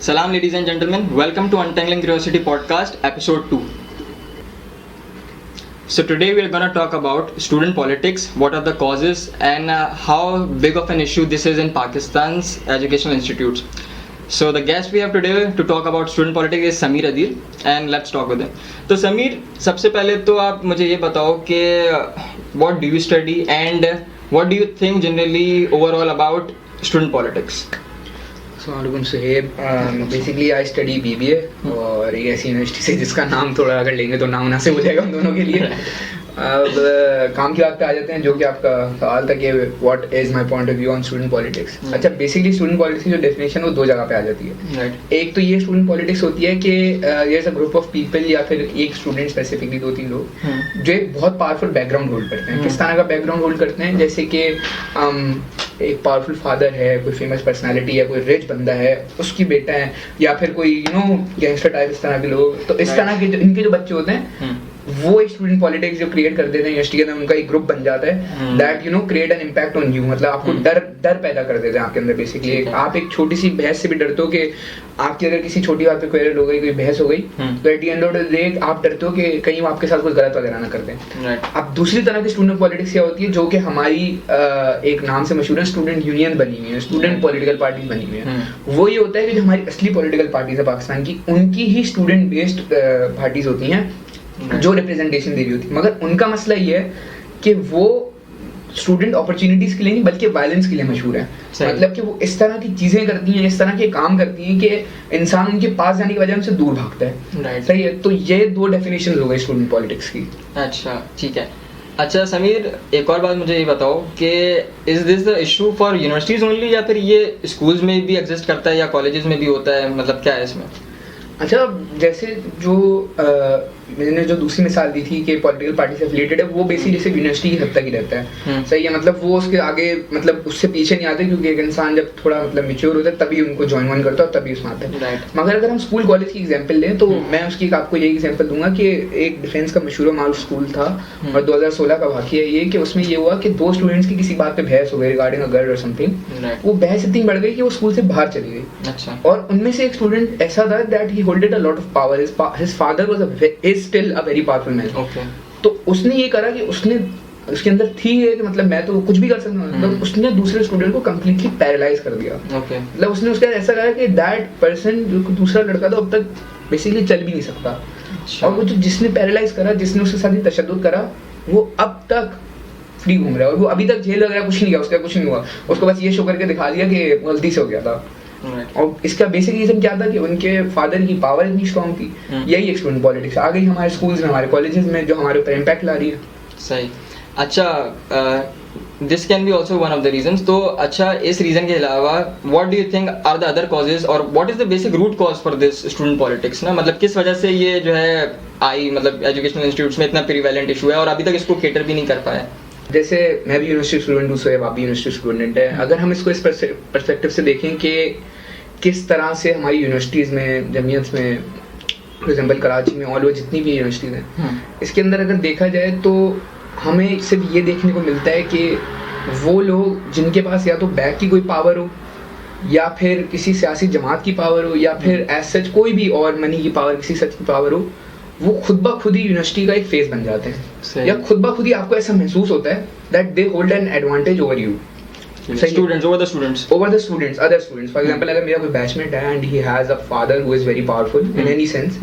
Salam, ladies and gentlemen. Welcome to Untangling Curiosity Podcast, Episode 2. So today we are going to talk about student politics, what are the causes and how big of an issue this is in Pakistan's educational institutes. So the guest we have today to talk about student politics is Sameer Adil, and let's talk with him. तो समीर, सबसे पहले तो आप मुझे ये बताओ कि what do you study and what do you think generally overall about student politics? Assalamualaikum Suhaib. Basically I study BBA और एक ऐसी यूनिवर्सिटी से जिसका नाम थोड़ा अगर लेंगे तो नाम मुनासिब हो जाएगा हम दोनों के लिए. अब काम की बात पे आ जाते हैं, जो कि आपका सवाल था कि what is my point of view on student politics. अच्छा, बेसिकली स्टूडेंट पॉलिटिक्स की जो डेफिनेशन है वो दो जगह पे आ जाती है. एक तो ये स्टूडेंट पॉलिटिक्स होती है कि there is a group of people या फिर एक स्टूडेंट स्पेसिफिकली 2-3 लोग जो एक बहुत पावरफुल बैकग्राउंड होल्ड करते हैं. किस तरह का बैकग्राउंड होल्ड करते हैं? जैसे कि एक पावरफुल फादर है, कोई फेमस पर्सनालिटी है, कोई रिच बंदा है, उसकी बेटा है, या फिर कोई गैंगस्टर टाइप इस तरह के लोग. तो इस तरह के इनके जो बच्चे होते हैं वो एक स्टूडेंट पॉलिटिक्स जो क्रिएट कर देते हैं यूनिवर्सिटी के अंदर, उनका एक ग्रुप बन जाता है that create an impact on you. मतलब आपको डर पैदा कर देते हैं आपके अंदर. बेसिकली आप एक छोटी सी बहस से भी डरते हो कि आपकी अगर किसी छोटी बात पे क्वेरल हो गई, कोई बहस हो गई, तो eight the end of the day आप डरते हो कि कहीं वो आपके साथ कुछ गलत वगैरह ना कर दें. अब दूसरी तरह की स्टूडेंट पॉलिटिक्स क्या होती है, जो कि हमारी एक नाम से मशहूर है स्टूडेंट यूनियन बनी हुई है, स्टूडेंट पॉलिटिकल पार्टी बनी हुई है. वो ये होता है कि जो हमारी असली पॉलिटिकल पार्टीज है पाकिस्तान की, उनकी ही स्टूडेंट बेस्ड पार्टीज होती हैं जो रिप्रेजेंटेशन दे रही होती है. मगर उनका मसला ये है कि वो स्टूडेंट अपॉर्चुनिटीज के लिए नहीं बल्कि वायलेंस के लिए मशहूर है. मतलब कि वो इस तरह की चीजें करती हैं, इस तरह के काम करती हैं कि इंसान उनके पास जाने की वजह उनसे दूर भागता है. सही है. तो ये दो डेफिनेशन हो गई स्टूडेंट पॉलिटिक्स की. अच्छा, ठीक है. अच्छा समीर, एक और बात मुझे ये बताओ कि is this the issue for universities only या फिर ये स्कूल्स में भी एग्जिस्ट करता है या कॉलेजेस में भी होता है? मतलब क्या है इसमें? अच्छा, जैसे जो मैंने जो दूसरी मिसाल दी थी कि पॉलिटिकल पार्टी से रिलेटेड है, वो बेसिकली सिर्फ यूनिवर्सिटी की हद तक ही रहता है. सही है. मतलब वो उसके आगे मतलब उससे पीछे नहीं आते, क्योंकि एक इंसान जब थोड़ा मतलब मैच्योर होता है तभी उनको ज्वाइन करता है और तभी उसमें आता है. मगर अगर हम स्कूल कॉलेज की एग्जांपल लें तो मैं उसकी आपको यही एग्जांपल दूंगा कि एक डिफेंस का मशहूर मारूफ स्कूल था और 2016 का वाकया ये कि उसमें ये हुआ कि दो स्टूडेंट्स की किसी बात पे बहस हो गई रिगार्डिंग अ गर्ल और समथिंग. वो बहस इतनी बढ़ गई कि वो स्कूल से बाहर चली गई. अच्छा. और उनमें से एक स्टूडेंट ऐसा था that he holded a lot of power. His father was is still a very powerful man. तो उसने ये करा कि उसने उसके अंदर थी है कि मतलब मैं तो कुछ भी कर सकता हूँ. मतलब उसने दूसरे स्टूडेंट को कंप्लीटली पैरालाइज कर दिया. मतलब उसने उसका ऐसा करा कि दैट पर्सन जो दूसरा लड़का था अब तक बेसिकली चल भी नहीं सकता. और वो जो जिसने पैरालाइज करा, जिसने उसके साथ तशद्दुद करा, वो अब तक फ्री घूम रहा है और वो अभी तक जेल वगैरह कुछ नहीं गया, उसका कुछ नहीं हुआ. उसको बस ये शो करके दिखा दिया कि गलती से हो गया था. और इसका बेसिक रीजन क्या था कि उनके फादर की पावर इतनी स्ट्रॉन्ग थी. यही एक स्टूडेंट पॉलिटिक्स आ गई हमारे स्कूल्स में, हमारे कॉलेजेस में, जो हमारे ऊपर इम्पैक्ट ला रही है. सही. अच्छा, this can be also one of the reasons. तो अच्छा, इस रीजन के अलावा what do you think are the other causes और what is the basic root cause for this student politics ना? मतलब किस वजह से ये जो है आई, मतलब एजुकेशनल इंस्टीट्यूट्स में इतना प्रीवेलेंट इशू है और अभी तक इसको केटर भी नहीं कर पाया? जैसे मैं भी यूनिवर्सिटी स्टूडेंट हूँ, सोएब आप भी यूनिवर्सिटी स्टूडेंट है. अगर हम इसको इस पर्सपेक्टिव से देखें कि किस तरह से हमारी यूनिवर्सिटीज़ में, जमीयत में, फॉर एग्जाम्पल कराची में, ऑल ओवर जितनी भी यूनिवर्सिटीज़ हैं, इसके अंदर अगर देखा जाए तो हमें सिर्फ ये देखने को मिलता है कि वो लोग जिनके पास या तो बैक की कोई पावर हो, या फिर किसी सियासी जमात की पावर हो, या फिर एज सच कोई भी और मनी की पावर, किसी सच की पावर हो, वो खुद ब खुद ही यूनिवर्सिटी का एक फेस बन जाते हैं. या खुद ब खुद ही आपको ऐसा महसूस होता है that they hold an advantage over you. Students over the students. Other students. For example, अगर मेरा कोई बैचमेट है and he has a father who is very powerful in any sense,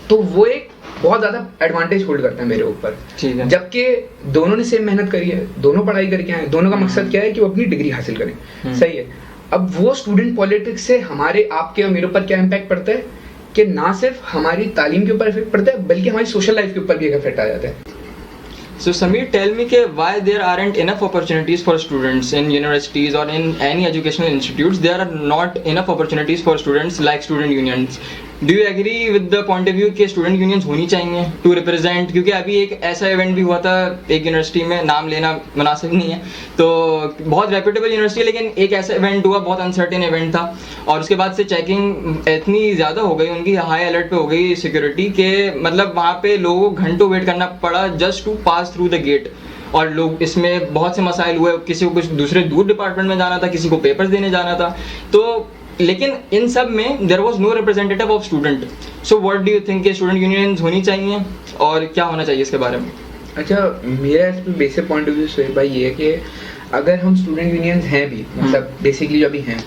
तो वो एक बहुत ज़्यादा एडवांटेज होल्ड करता है मेरे ऊपर. जबकि दोनों ने सेम मेहनत करी है, दोनों पढ़ाई करके आए, दोनों का मकसद क्या है कि वो अपनी डिग्री हासिल करें. सही है. अब वो स्टूडेंट पॉलिटिक्स से हमारे, आपके और मेरे ऊपर क्या इम्पैक्ट पड़ता है कि ना सिर्फ हमारी तालीम के ऊपर इफेक्ट पड़ता है बल्कि हमारी सोशल लाइफ के ऊपर भी एक इफेक्ट आ जाता है. So Sameer, tell me why there aren't enough opportunities for students in universities or in any educational institutes. There are not enough opportunities for students like student unions. Do you agree with the point of view कि student unions होनी चाहिए to represent? क्योंकि अभी एक ऐसा event भी हुआ था एक यूनिवर्सिटी में, नाम लेना मुनासिब नहीं है, तो बहुत रेप्यूटेबल यूनिवर्सिटी है, लेकिन एक ऐसा इवेंट हुआ, बहुत अनसर्टेन इवेंट था, और उसके बाद से चेकिंग इतनी ज़्यादा हो गई, उनकी हाई अलर्ट पे हो गई सिक्योरिटी के, मतलब वहाँ पे लोगों को घंटों वेट करना पड़ा just to pass through the gate. और लोग, इसमें बहुत से मसाइल हुए, किसी को कुछ दूसरे दूर डिपार्टमेंट में जाना था, किसी को पेपर्स देने जाना था. तो लेकिन इन सब में there was no representative of student. So what do you think कि स्टूडेंट यूनियंस होनी चाहिए और क्या होना चाहिए इसके बारे में? अच्छा, मेरा इस पे बेसिक पॉइंट ऑफ व्यू से भाई ये है कि अगर हम स्टूडेंट यूनियंस हैं भी, मतलब बेसिकली जो अभी हैं,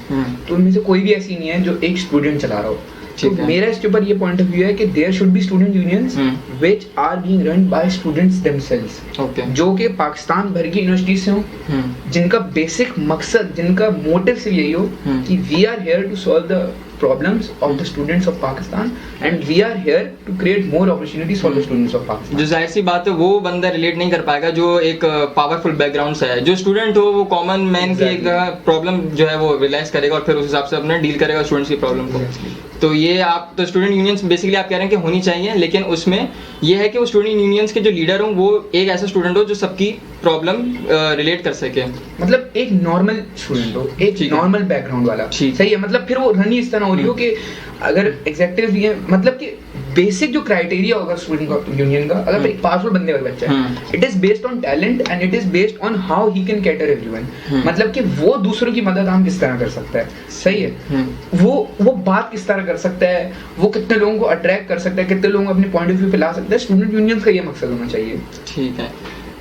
तो उनमें से कोई भी ऐसी नहीं है जो एक स्टूडेंट चला रहा हो. तो मेरा इसके ऊपर ये पॉइंट ऑफ व्यू है कि there should be student unions which are being run by students themselves, जो कि पाकिस्तान भर की यूनिवर्सिटी से हो, जिनका बेसिक मकसद, जिनका मोटिव सिर्फ यही हो कि we are here to solve the problems of the students of Pakistan and we are here to create more opportunities for the students of Pakistan. जो जाहिर सी बात है वो बंदा रिलेट नहीं कर पाएगा जो एक पावरफुल बैकग्राउंड से है. जो स्टूडेंट हो वो कॉमन मैन की एक प्रॉब्लम जो है वो रियलाइज करेगा और फिर उस हिसाब से अपना डील करेगा स्टूडेंट्स की प्रॉब्लम को. तो ये आप तो स्टूडेंट यूनियंस बेसिकली आप कह रहे हैं कि होनी चाहिए, लेकिन उसमें ये है कि वो स्टूडेंट यूनियंस के जो लीडर हो वो एक ऐसा स्टूडेंट हो जो सबकी प्रॉब्लम रिलेट कर सके. मतलब एक नॉर्मल स्टूडेंट हो, एक नॉर्मल बैकग्राउंड वाला. सही है. मतलब फिर वो रन ही इस तरह हो रही हो कि अगर एग्जेक्टिव भी है, मतलब कि बेसिक जो क्राइटेरिया होगा स्टूडेंट का यूनियन का, अगर एक पावरफुल बंदे का बच्चा है, it is based on talent and it is based on how he can cater everyone. मतलब कि वो दूसरों की मदद हम किस तरह कर सकता है. सही है. वो बात किस तरह कर सकता है, वो कितने लोगों को अट्रैक्ट कर सकता है, कितने लोगों को अपने पॉइंट ऑफ व्यू पे ला सकता है. स्टूडेंट यूनियंस का ये मकसद होना चाहिए. ठीक है.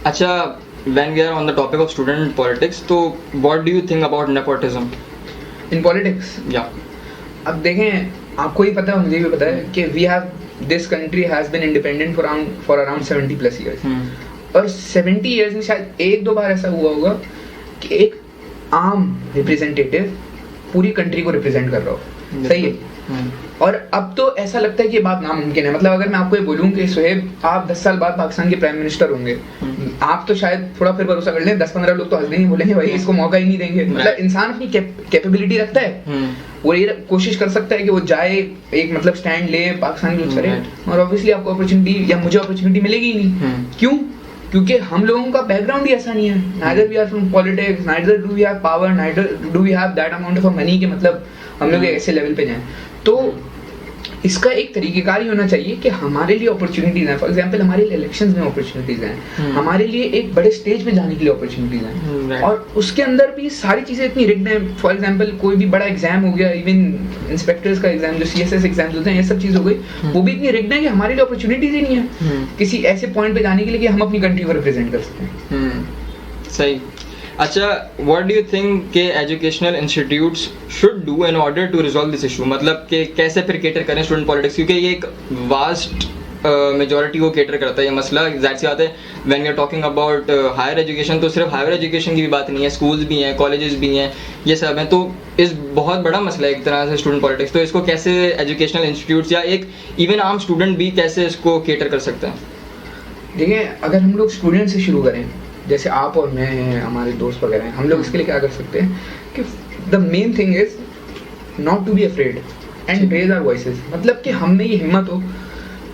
अच्छा, when we are on the topic of student politics, तो what do you think about nepotism in politics? Yeah. अब देखें, आपको ही पता है, मुझे भी पता है कि we have this country has been independent for around 70 plus years. और 70 years में शायद एक दो बार ऐसा हुआ होगा कि एक आम रिप्रेजेंटेटिव पूरी कंट्री को रिप्रेजेंट कर रहा हो. सही है. और अब तो ऐसा लगता है कि ये बात नामुमकिन है. मतलब अगर मैं आपको ये बोलूं कि सुहेब आप 10 साल बाद पाकिस्तान के प्राइम मिनिस्टर होंगे, आप तो शायद थोड़ा फिर भरोसा कर लें, 10-15 लोग तो हंस देंगे, बोलेंगे भाई इसको मौका ही नहीं देंगे. मतलब इंसान अपनी कैपेबिलिटी रखता है और ये कोशिश कर सकता है कि वो जाए, एक मतलब स्टैंड ले, पाकिस्तान की करे, और ऑब्वियसली आपको अपॉर्चुनिटी या मुझे अपॉर्चुनिटी मिलेगी ही नहीं. क्यों? क्योंकि हम लोगों का बैकग्राउंड ही ऐसा नहीं है. neither we are from politics, neither do we have power, neither do we have that amount of money कि मतलब हम लोग ऐसे लेवल पे जाएं. तो इसका एक तरीकेकार ही होना चाहिए कि हमारे लिए अपॉर्चुनिटीज हैं. फॉर एग्जांपल हमारे लिए इलेक्शंस में अपॉर्चुनिटीज हैं, हमारे लिए एक बड़े स्टेज पे जाने के लिए अपॉर्चुनिटीज हैं, और उसके अंदर भी सारी चीजें इतनी रिग्ड हैं. फॉर एग्जांपल कोई भी बड़ा एग्जाम हो गया, इवन इंस्पेक्टर्स का एग्जाम, जो CSS एग्जाम्स होते हैं, ये सब चीज हो गई, वो भी इतनी रिग्ड है कि हमारे लिए अपॉर्चुनिटीज ही नहीं है किसी ऐसे पॉइंट पे जाने के लिए कि हम अपनी कंट्री को रिप्रेजेंट कर सकते हैं. सही. अच्छा, व्हाट डू यू थिंक के educational institutes should do in order to resolve this issue? मतलब कि कैसे फिर केटर करें स्टूडेंट पॉलिटिक्स, क्योंकि ये एक वास्ट मेजॉरिटी को केटर करता है ये मसला. जाहिर सी बात है, when we are talking about higher education, तो सिर्फ हायर एजुकेशन की भी बात नहीं है, स्कूल्स भी हैं, कॉलेजेस भी हैं, ये सब हैं. तो इस बहुत बड़ा मसला है एक तरह से स्टूडेंट पॉलिटिक्स. तो इसको कैसे एजुकेशनल इंस्टीट्यूट्स या एक इवन आम स्टूडेंट भी कैसे इसको केटर कर सकते हैं? देखिए, अगर हम लोग स्टूडेंट से शुरू करें, जैसे आप और मैं हैं, हमारे दोस्त वगैरह हैं, हम लोग इसके लिए क्या कर सकते हैं कि the main thing is not to be afraid and raise our voices. मतलब कि हम में ये हिम्मत हो,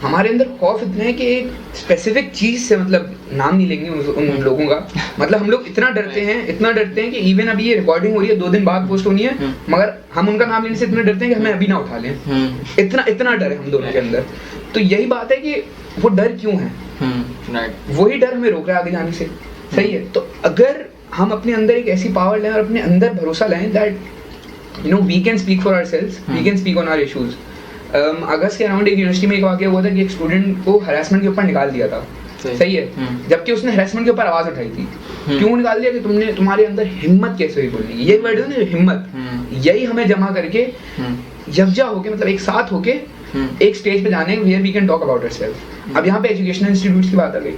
हमारे अंदर खौफ इतना है कि एक स्पेसिफिक चीज से, मतलब नाम नहीं लेंगे उन लोगों का, मतलब हम लोग इतना डरते हैं कि इवन अभी ये रिकॉर्डिंग हो रही है, 2 दिन बाद पोस्ट होनी है, मगर हम उनका नाम लेने से इतना डरते हैं कि हमें अभी ना उठा लें. इतना डर है हम दोनों के अंदर. तो यही बात है कि वो डर क्यों है, वही डर हमें रोक रहा है आगे जाने से. सही है. तो अगर हम अपने अंदर एक ऐसी पावर लें और अपने अंदर भरोसा लाएं that you know we can speak for ourselves, we can speak on our issues. अगस्त के अराउंड एक यूनिवर्सिटी में एक वाकया हुआ था कि एक स्टूडेंट को हरासमेंट के ऊपर निकाल दिया था. सही है. जबकि उसने हरासमेंट के ऊपर आवाज उठाई थी. क्यों निकाल दिया? कि तुम्हारे अंदर हिम्मत कैसे हुई बोलने की. ये वर्ड है ना, हिम्मत. यही हमें जमा करके यकजा होके, मतलब एक साथ होके एक स्टेज पे जाने where we can talk about ourselves. अब यहाँ पे एजुकेशनल इंस्टीट्यूट्स की बात आ गई.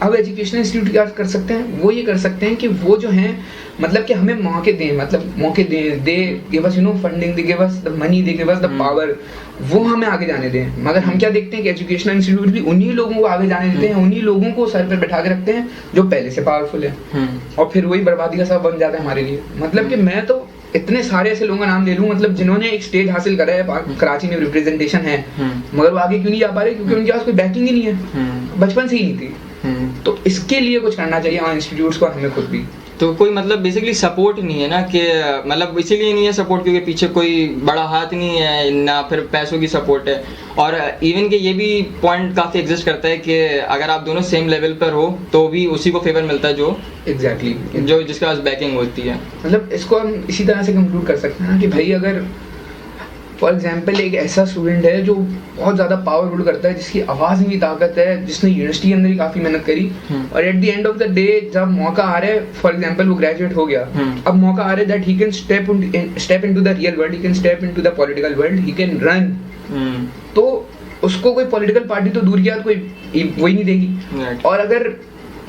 अब एजुकेशनल इंस्टीट्यूट क्या कर सकते हैं? वो ये कर सकते हैं कि वो जो हैं, मतलब कि हमें मौके दें, मतलब मौके दें, they give us you know funding, they give us the money, they give us the power, वो हमें आगे जाने दें. मगर हम क्या देखते हैं कि एजुकेशनल इंस्टीट्यूट भी उन्हीं लोगों को आगे जाने देते हैं, उन्हीं लोगों को सर पर बैठा के रखते हैं जो पहले से पावरफुल है, और फिर वही बर्बादी का सबब बन जाता है हमारे लिए. मतलब कि मैं तो इतने सारे ऐसे लोगों का नाम ले लूं, मतलब जिन्होंने एक स्टेज हासिल करा है, कराची में रिप्रेजेंटेशन है, मगर वो आगे क्यों नहीं जा पा रहे? क्योंकि उनके पास कोई बैकिंग ही नहीं है, बचपन से ही नहीं थी. तो इसके लिए कुछ करना चाहिए इंस्टीट्यूट्स को, हमें खुद भी. तो कोई मतलब बेसिकली सपोर्ट नहीं है ना, कि मतलब इसीलिए नहीं है सपोर्ट क्योंकि पीछे कोई बड़ा हाथ नहीं है, ना फिर पैसों की सपोर्ट है, और इवन कि ये भी पॉइंट काफ़ी एग्जिस्ट करता है कि अगर आप दोनों सेम लेवल पर हो तो भी उसी को फेवर मिलता है जो एग्जैक्टली जो जिसके पास बैकिंग होती है। मतलब इसको हम इसी तरह से कंक्लूड कर सकते हैं ना कि भाई अगर फॉर एग्जाम्पल एक ऐसा स्टूडेंट है जो बहुत ज़्यादा पावर होल्ड करता है, जिसकी आवाज़ में भी ताकत है, जिसने यूनिवर्सिटी के अंदर ही काफ़ी मेहनत करी, और eight the end of the day जब मौका आ रहा है, फॉर एग्जाम्पल वो ग्रेजुएट हो गया, अब मौका आ रहा है that he can step into the real world, he can step into the political world, he can run, तो उसको कोई पॉलिटिकल पार्टी तो दूर की बात कोई वही नहीं देगी। और अगर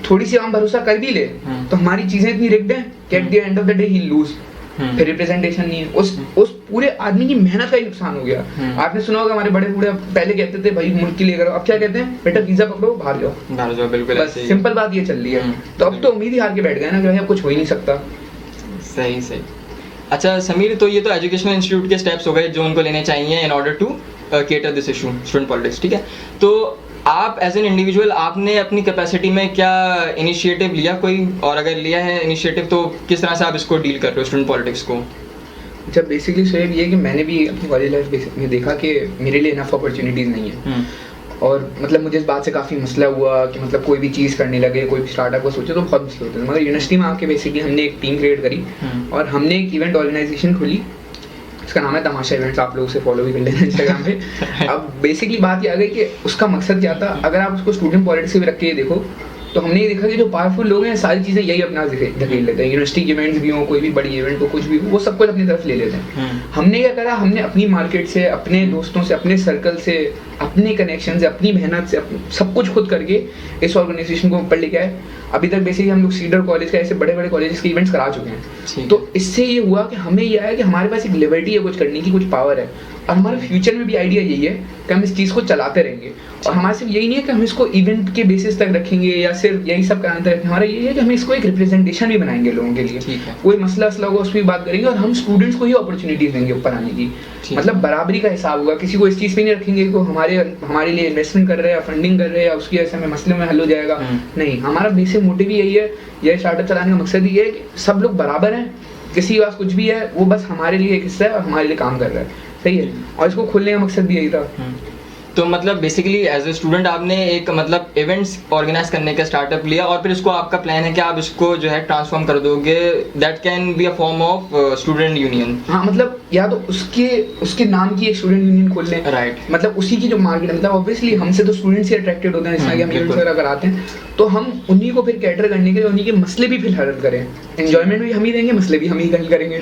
थोड़ी सी हम भरोसा कर भी ले तो हमारी चीज़ें इतनी रिग्ड हैं कि at the end of the day he lose, फिर रिप्रेजेंटेशन नहीं है, उस पूरे आदमी की मेहनत का ही नुकसान हो गया। आपने सुना होगा हमारे बड़े बूढ़े पहले कहते थे भाई मुल्क के लिए करो, अब क्या कहते हैं बेटा वीजा पकड़ो बाहर जाओ, बिल्कुल बस सिंपल बात ये चल रही है। तो अब तो उम्मीद ही हार के बैठ गए ना कि भाई अब कुछ हो ही नहीं सकता। सही सही। अच्छा समीर, तो ये तो एजुकेशनल इंस्टीट्यूट के स्टेप्स हो गए जो उनको लेने चाहिए in order to cater this issue student politics, ठीक है। तो आप एज एन इंडिविजुअल आपने अपनी कैपेसिटी में क्या इनिशिएटिव लिया कोई, और अगर लिया है इनिशिएटिव तो किस तरह से आप इसको डील कर रहे हो स्टूडेंट पॉलिटिक्स को? अच्छा बेसिकली शोएब ये कि मैंने भी अपनी कॉलेज लाइफ में देखा कि मेरे लिए इनफ अपॉर्चुनिटीज़ नहीं है, और मतलब मुझे इस बात से काफ़ी मसला हुआ कि मतलब कोई भी चीज़ करने लगे, कोई भी स्टार्टअप को सोचे तो बहुत मसले होते हैं। मगर यूनिवर्सिटी में आके बेसिकली हमने एक टीम क्रिएट करी और हमने एक इवेंट ऑर्गेनाइजेशन खोली, इसका नाम है तमाशा इवेंट्स, आप लोग उसे फॉलो भी कर लेना इंस्टाग्राम पे। अब बेसिकली बात ये आ गई कि उसका मकसद क्या था, अगर आप उसको स्टूडेंट पॉलिटिक्स से भी रख के देखो तो हमने ये देखा कि जो पावरफुल लोग हैं सारी चीज़ें यही अपना धकेल लेते हैं, यूनिवर्सिटी के इवेंट्स भी हो, कोई भी बड़ी इवेंट हो, कुछ भी हो, वो सब कुछ अपनी तरफ ले लेते हैं। हमने क्या करा, हमने अपनी मार्केट से, अपने दोस्तों से, अपने सर्कल से, अपने कनेक्शन से, अपनी मेहनत से, सब कुछ खुद करके इस ऑर्गेनाइजेशन को ऊपर लेके आए। अभी तक बेसिकली हम लोग सीडर कॉलेज का ऐसे बड़े बड़े कॉलेज के इवेंट्स करा चुके हैं। तो इससे ये हुआ कि हमें ये आया कि हमारे पास एक लिबर्टी है कुछ करने की, कुछ पावर है, और हमारे फ्यूचर में भी आइडिया यही है कि हम इस चीज़ को चलाते रहेंगे। और हमारा सिर्फ यही नहीं है कि हम इसको इवेंट के बेसिस तक रखेंगे या सिर्फ यही सब कराने तक, हमारा यही है कि हम इसको एक रिप्रेजेंटेशन भी बनाएंगे लोगों के लिए, कोई मसला होगा उस पर भी बात करेंगे, और हम स्टूडेंट्स को ही अपॉर्चुनिटीज देंगे ऊपर आने की। मतलब बराबरी का हिसाब होगा, किसी को इस चीज़ पे नहीं रखेंगे कि हमारे लिए इन्वेस्टमेंट कर रहे हैं या फंडिंग कर रहे हैं या उसकी वजह से हमें मसले में हल हो जाएगा। नहीं, हमारा बेसिक मोटिव ही यही है, यह स्टार्टअप चलाने का मकसद ही है कि सब लोग बराबर हैं, किसी के पास कुछ भी है वो बस हमारे लिए एक हिस्सा है और हमारे लिए काम कर रहा है, सही है। और इसको खोलने का मकसद भी यही था। तो मतलब बेसिकली एज ए स्टूडेंट आपने एक मतलब इवेंट्स ऑर्गेनाइज करने का स्टार्टअप लिया, और फिर इसको आपका प्लान है कि आप इसको जो है ट्रांसफॉर्म कर दोगे, that can be a form of student union. हाँ, मतलब या तो उसके नाम की एक स्टूडेंट यूनियन खोल लें, राइट, मतलब उसी की जो मार्केट है, मतलब ऑब्वियसली हमसे तो स्टूडेंट्स ही अट्रैक्टेड होते हैं, जिसमें कि हम इवेंट्स वगैरह कराते हैं, तो हम उन्हीं को फिर कैटर करने के लिए उन्हीं के मसले भी फिर हल करें, एंजॉयमेंट भी हम ही देंगे, मसले भी हम ही हल करेंगे,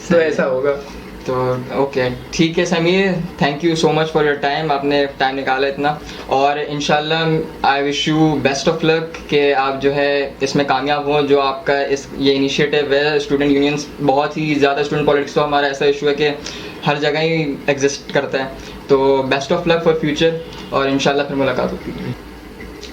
तो ऐसा होगा। तो ओके ठीक है Sameer, thank you so much for your time, आपने टाइम निकाला इतना, और इंशाल्लाह I wish you best of luck कि आप जो है इसमें कामयाब हो, जो आपका ये इनिशिएटिव है स्टूडेंट यूनियंस, बहुत ही ज़्यादा स्टूडेंट पॉलिटिक्स तो हमारा ऐसा इशू है कि हर जगह ही एग्जिस्ट करता है, तो best of luck for future, और इंशाल्लाह फिर मुलाकात होगी।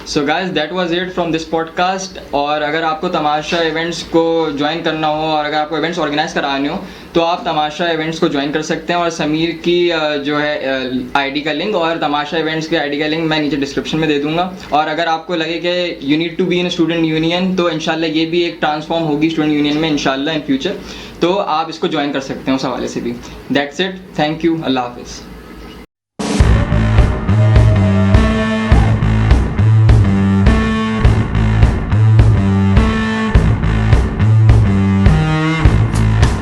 So guys that was it from this podcast. और अगर आपको तमाशा इवेंट्स को ज्वाइन करना हो और अगर आपको इवेंट्स ऑर्गेनाइज कराने हो तो आप तमाशा इवेंट्स को ज्वाइन कर सकते हैं, और समीर की जो है आईडी का लिंक और तमाशा इवेंट्स के आईडी का लिंक मैं नीचे डिस्क्रिप्शन में दे दूंगा। और अगर आपको लगे कि you need to be in student union तो इंशाल्लाह ये भी एक ट्रांसफॉर्म होगी स्टूडेंट यूनियन में इंशाल्लाह इन फ्यूचर, तो आप इसको ज्वाइन कर सकते हैं उस हवाले से भी। दैट्स इट, थैंक यू, अल्लाह हाफिज़।